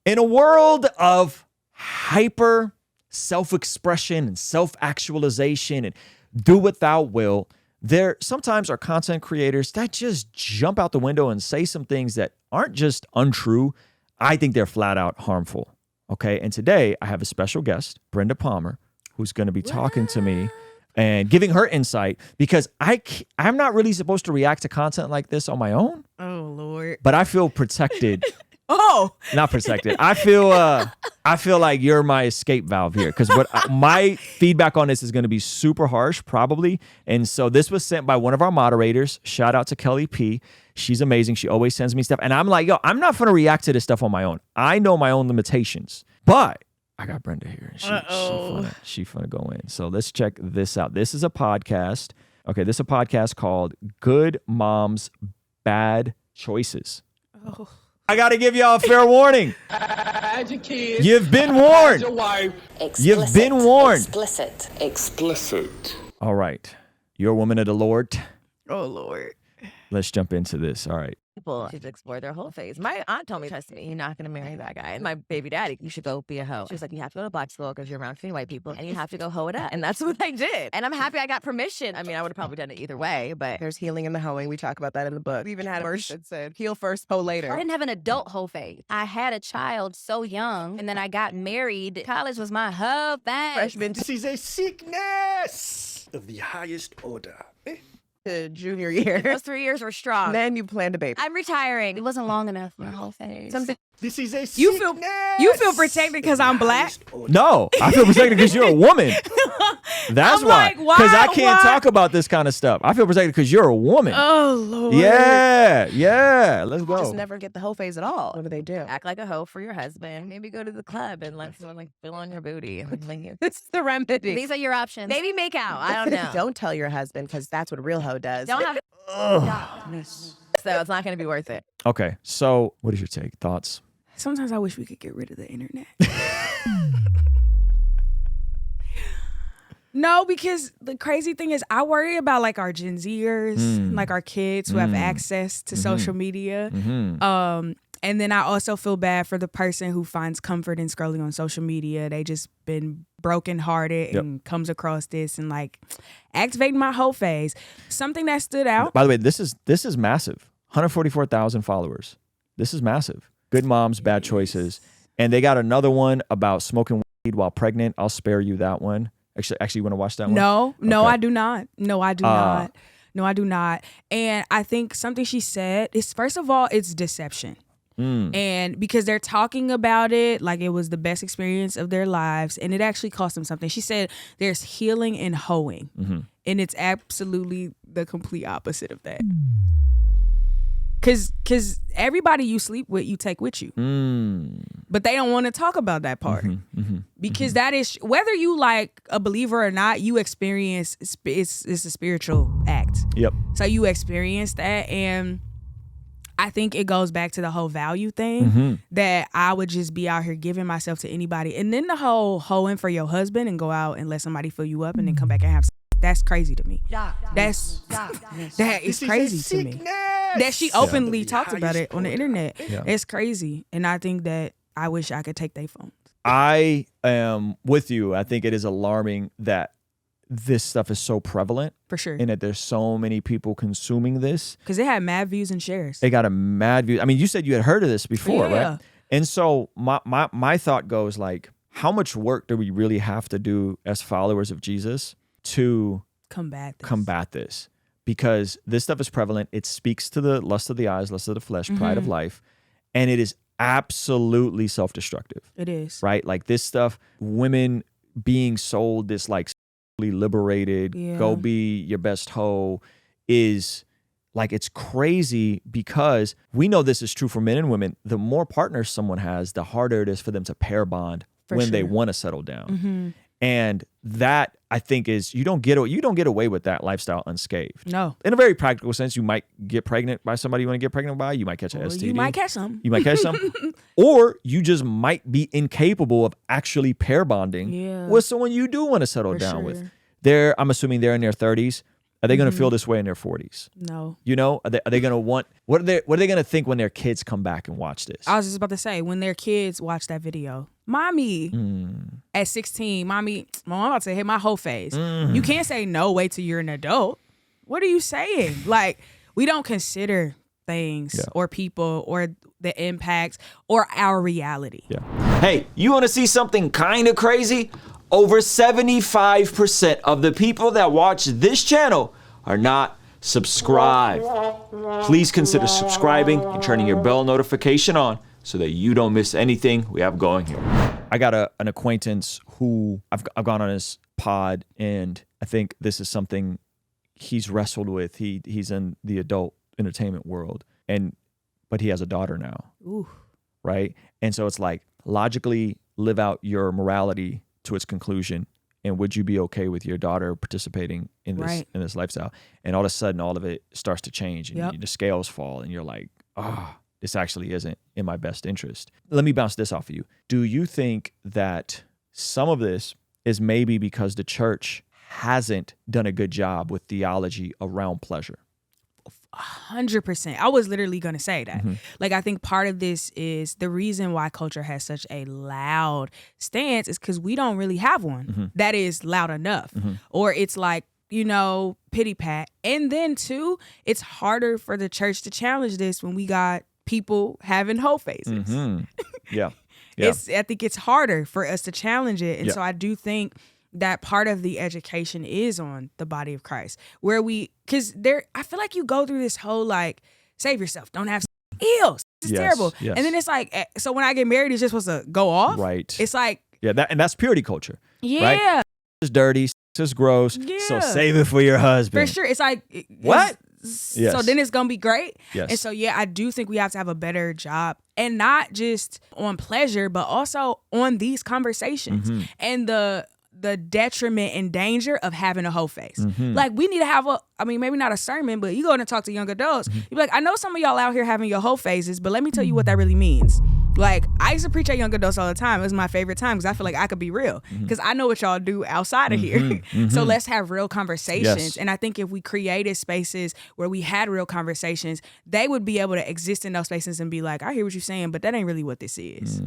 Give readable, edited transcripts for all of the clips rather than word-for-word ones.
In a world of hyper self-expression and self-actualization and do what thou will, there sometimes are content creators that just jump out the window and say some things that aren't just untrue. I think they're flat out harmful. Okay. And today I have a special guest, Brenda Palmer, who's going to be talking to me and giving her insight, because I'm not really supposed to react to content like this on my own. Oh, Lord. But I feel protected. Oh, not protected. I feel like you're my escape valve here, because my feedback on this is going to be super harsh, probably. And so this was sent by one of our moderators. Shout out to Kelly P. She's amazing. She always sends me stuff, and I'm like, yo, I'm not going to react to this stuff on my own. I know my own limitations, but I got Brenda here. She finna go in. So let's check this out. This is a podcast. Okay, this is a podcast called Good Moms, Bad Choices. Oh. I got to give y'all a fair warning. You've been warned. You've been warned. Explicit. All right. You're a woman of the Lord. Oh, Lord. Let's jump into this. All right. People should explore their whole phase. My aunt told me, trust me, you're not going to marry that guy. And my baby daddy, you should go be a hoe. She was like, you have to go to black school because you're around too many white people and you have to go hoe it up. And that's what I did. And I'm happy I got permission. I mean, I would have probably done it either way, but there's healing in the hoeing. We talk about that in the book. We even had a verse that said, heal first, hoe later. I didn't have an adult hoe phase. I had a child so young, and then I got married. College was my hoe phase. Freshman This is a sickness of the highest order. to junior year. Those 3 years were strong. Then you planned a baby. I'm retiring. It wasn't long enough for a whole phase. This is a You sickness feel protected because I'm black? No, I feel protected because you're a woman. That's I'm why. like, why- Because I can't why- talk about this kind of stuff. I feel protected because you're a woman. Oh, Lord. Yeah. Let's go. Just never get the whole phase at all. What do they do? Act like a hoe for your husband. Maybe go to the club and let someone fill on your booty. This is the remedy. These are your options. Maybe make out. I don't know. Don't tell your husband because that's what a real hoe does. Don't have. So it's not going to be worth it. Okay, so what is your take? Thoughts? Sometimes I wish we could get rid of the internet. No, because the crazy thing is I worry about like our Gen Zers, like our kids who have access to social media. And then I also feel bad for the person who finds comfort in scrolling on social media. They just been brokenhearted and comes across this and like activating my whole phase. Something that stood out. By the way, this is massive. 144,000 followers. This is massive. Good moms, bad choices. And they got another one about smoking weed while pregnant. I'll spare you that one. Actually, you want to watch that one? No, Okay. I do not. No, I do not. No, I do not. And I think something she said is, first of all, it's deception. And because they're talking about it like it was the best experience of their lives, and it actually cost them something. She said there's healing in hoeing, and it's absolutely the complete opposite of that. Cause everybody you sleep with, you take with you, but they don't want to talk about that part because that is, whether you like a believer or not, you experience it's a spiritual act. Yep. So you experience that, and I think it goes back to the whole value thing that I would just be out here giving myself to anybody. And then the whole hoeing for your husband and go out and let somebody fill you up and then come back and have sex. That's crazy to me. That is crazy to me. That she openly talked about it on the internet. Yeah. It's crazy. And I think that I wish I could take their phones. I am with you. I think it is alarming that this stuff is so prevalent. For sure. And that there's so many people consuming this. Because it had mad views and shares. They got a mad view. I mean, you said you had heard of this before, right? And so my thought goes like, how much work do we really have to do as followers of Jesus to combat this? Because this stuff is prevalent. It speaks to the lust of the eyes, lust of the flesh, pride of life. And it is absolutely self-destructive. It is. Right? Like this stuff, women being sold this like liberated, go be your best hoe, is like, it's crazy because we know this is true for men and women. The more partners someone has, the harder it is for them to pair bond when they want to settle down. And that, I think, is you don't get away with that lifestyle unscathed. No. In a very practical sense, you might get pregnant by somebody you want to get pregnant by. You might catch an STD. You might catch some. Or you just might be incapable of actually pair bonding with someone you do want to settle down with. I'm assuming they're in their 30s. Are they going to feel this way in their 40s? No. You know, are they going to want, what are they going to think when their kids come back and watch this? I was just about to say, when their kids watch that video, mommy, at 16, mommy, I'm about to hit my whole phase. You can't say no, wait till you're an adult. What are you saying? Like, we don't consider things or people or the impacts or our reality. Yeah. Hey, you want to see something kind of crazy? Over 75% of the people that watch this channel are not subscribed. Please consider subscribing and turning your bell notification on so that you don't miss anything we have going here. I got an acquaintance who I've gone on his pod, and I think this is something he's wrestled with. He's in the adult entertainment world, but he has a daughter now. Ooh. Right? And so it's like, logically live out your morality to its conclusion, and would you be okay with your daughter participating in this lifestyle? And all of a sudden, all of it starts to change, and the scales fall, and you're like, this actually isn't in my best interest. Let me bounce this off of you. Do you think that some of this is maybe because the church hasn't done a good job with theology around pleasure? 100%. I was literally going to say that. Like, I think part of this is the reason why culture has such a loud stance is because we don't really have one that is loud enough. Or it's like, you know, pity pat. And then too, it's harder for the church to challenge this when we got people having whole phases. Yeah. I think it's harder for us to challenge it. And so I do think that part of the education is on the body of Christ, where I feel like you go through this whole like, save yourself, don't have ills. It's terrible. Yes. And then it's like, so when I get married, it's just supposed to go off. Right. It's like, that's purity culture. yeah, right? It's dirty, it's gross. Yeah. So save it for your husband. For sure. It's like, what? So then it's going to be great. Yes. And so, I do think we have to have a better job, and not just on pleasure, but also on these conversations and the detriment and danger of having a whole face. Like, we need to have maybe not a sermon, but you go in and talk to young adults. You be like, I know some of y'all out here having your whole phases, but let me tell you what that really means. Like, I used to preach at young adults all the time. It was my favorite time because I feel like I could be real because I know what y'all do outside of here. So let's have real conversations. Yes. And I think if we created spaces where we had real conversations, they would be able to exist in those spaces and be like, I hear what you're saying, but that ain't really what this is.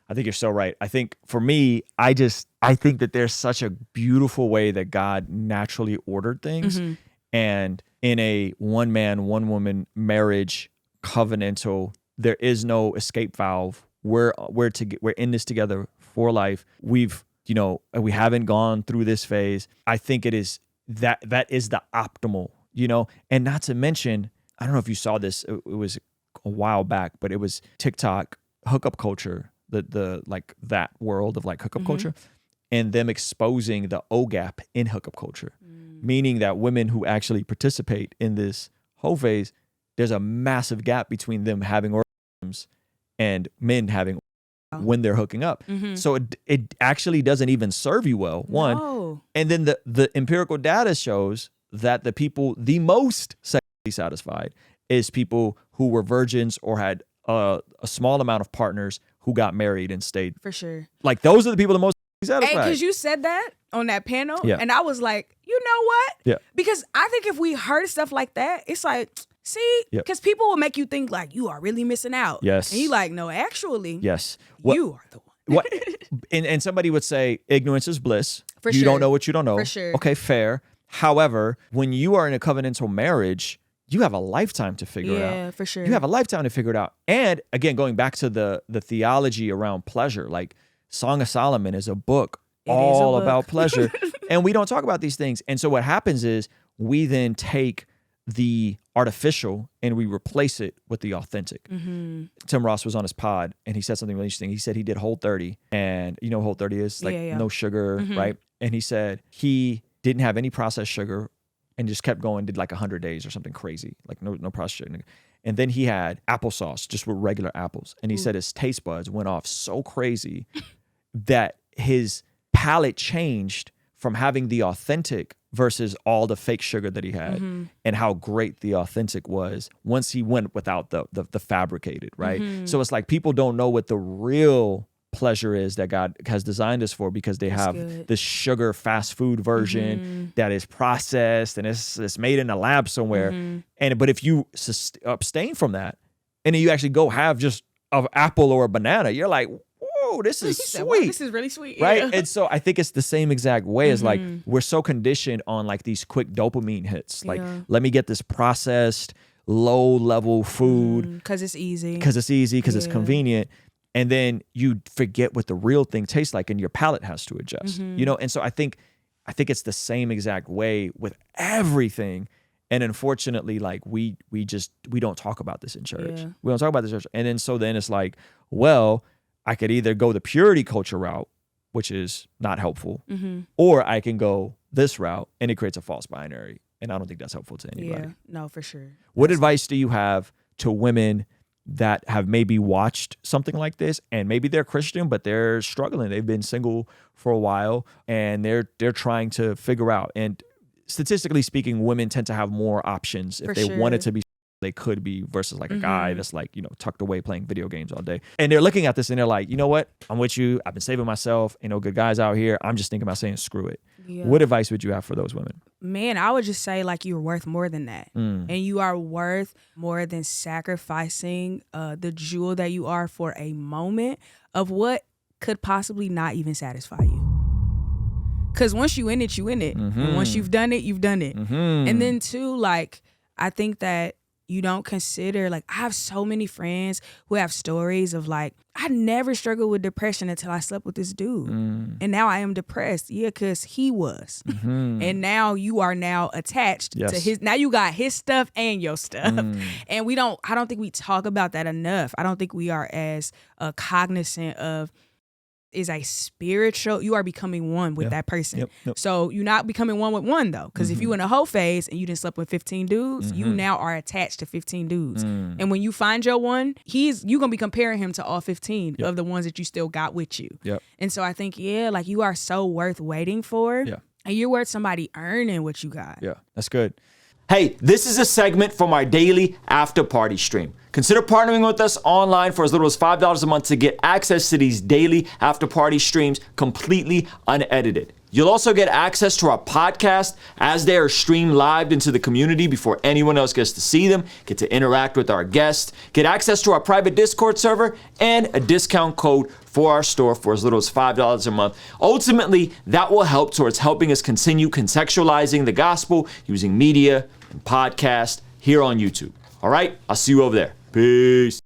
I think you're so right. I think for me, I think that there's such a beautiful way that God naturally ordered things. And in a one man, one woman marriage, covenantal, there is no escape valve. We're in this together for life. We haven't gone through this phase. I think it is that is the optimal, and not to mention, I don't know if you saw this, it was a while back, but it was TikTok hookup culture. The like that world of like hookup culture, and them exposing the O gap in hookup culture, meaning that women who actually participate in this whole phase, there's a massive gap between them having orgasms and men having when they're hooking up. So it actually doesn't even serve you well. One, No. and then the empirical data shows that the people the most sexually satisfied is people who were virgins or had a small amount of partners who got married and stayed. For sure. Like, those are the people the most satisfied. And because you said that on that panel, Yeah. and I was like, you know what? Yeah. Because I think if we heard stuff like that, it's like, see, Yeah. because people will make you think like you are really missing out. Yes. And you like, no, actually, Yes. you are the one. What? And somebody would say ignorance is bliss. For you sure. don't know what you don't know. For sure. Okay, fair. However, when you are in a covenantal marriage, you have a lifetime to figure it out. Yeah, for sure. You have a lifetime to figure it out. And again, going back to the theology around pleasure, like Song of Solomon is a book It is a all book. about pleasure. And we don't talk about these things. And so what happens is we then take the artificial and we replace it with the authentic. Tim Ross was on his pod and he said something really interesting. He said he did Whole30, and you know what Whole30 is? Like no sugar, right? And he said he didn't have any processed sugar and just kept going, did like 100 days or something crazy, like no processed sugar. And then he had applesauce just with regular apples. And he said his taste buds went off so crazy that his palate changed from having the authentic versus all the fake sugar that he had, and how great the authentic was once he went without the fabricated, right? So it's like people don't know what the real pleasure is that God has designed us for, because they have good. this sugar fast food version that is processed and it's made in a lab somewhere. But if you abstain from that and then you actually go have just an apple or a banana, you're like, whoa, this is sweet. Wow, this is really sweet. Right? Yeah. And so I think it's the same exact way as like we're so conditioned on like these quick dopamine hits. Like, let me get this processed, low level food. Because it's easy. Because it's convenient. And then you forget what the real thing tastes like, and your palate has to adjust. You know, and so I think it's the same exact way with everything. And unfortunately, like we don't talk about this in church. Yeah. We don't talk about this in church. And then it's like, well, I could either go the purity culture route, which is not helpful, or I can go this route, and it creates a false binary. And I don't think that's helpful to anybody. Yeah, no, for sure. What advice do you have to women that have maybe watched something like this, and maybe they're Christian, but they're struggling? They've been single for a while, and they're trying to figure out. And statistically speaking, women tend to have more options if they wanted to be. They could be, versus like a guy that's like, you know, tucked away playing video games all day. And they're looking at this and they're like, you know what? I'm with you. I've been saving myself. Ain't no good guys out here. I'm just thinking about saying screw it. Yeah. What advice would you have for those women? Man, I would just say like you're worth more than that. And you are worth more than sacrificing the jewel that you are for a moment of what could possibly not even satisfy you. Because once you in it, you in it. And once you've done it, you've done it. And then too, like, I think that you don't consider, like, I have so many friends who have stories of like, I never struggled with depression until I slept with this dude. And now I am depressed. Yeah, because he was. And now you are now attached to his, now you got his stuff and your stuff. And I don't think we talk about that enough. I don't think we are as cognizant of, is a spiritual, you are becoming one with that person. So you're not becoming one with one though. Because if you in a whole phase and you didn't slept with 15 dudes, you now are attached to 15 dudes. And when you find your one, you're going to be comparing him to all 15 of the ones that you still got with you. And so I think, like you are so worth waiting for. And you're worth somebody earning what you got. Yeah, that's good. Hey, this is a segment from our daily after party stream. Consider partnering with us online for as little as $5 a month to get access to these daily after party streams completely unedited. You'll also get access to our podcast as they are streamed live into the community before anyone else gets to see them, get to interact with our guests, get access to our private Discord server, and a discount code for our store for as little as $5 a month. Ultimately, that will help towards helping us continue contextualizing the gospel using media and podcast here on YouTube. All right, I'll see you over there. Peace.